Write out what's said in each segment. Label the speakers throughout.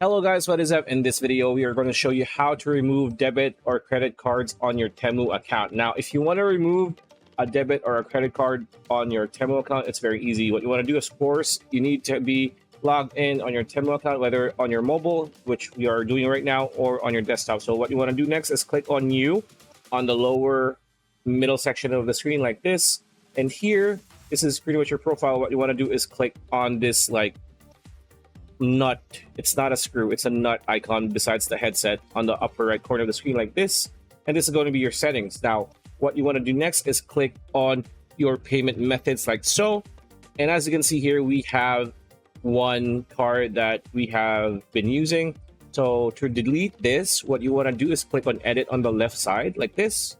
Speaker 1: Hello guys, what is up? In this video, we are going to show you how to remove debit or credit cards on your Temu account. Now, if you want to remove a debit or a credit card on your Temu account, it's very easy. What you want to do, of course, you need to be logged in on your Temu account, whether on your mobile, which we are doing right now, or on your desktop. So what you want to do next is click on You on the lower middle section of the screen like this. And here, this is pretty much your profile. What you want to do is click on this like nut. It's not a screw, it's a nut icon besides the headset on the upper right corner of the screen like this. And this is going to be your settings. Now, what you want to do next is click on your payment methods like so. And as you can see here, we have one card that we have been using. So to delete this, what you want to do is click on edit on the left side like this.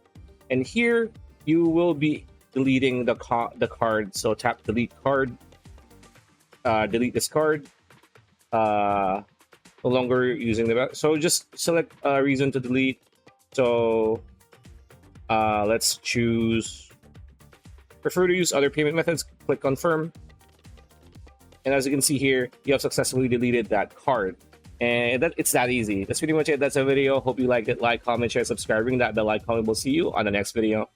Speaker 1: And here you will be deleting the card. So tap delete card, delete this card. No longer using the back. So just select a reason to delete. So let's choose prefer to use other payment methods. Click confirm. And as you can see here, you have successfully deleted that card. And it's that easy. That's pretty much it. That's a video. Hope you liked it. Like, comment, share, subscribe, ring that bell icon. We'll see you on the next video.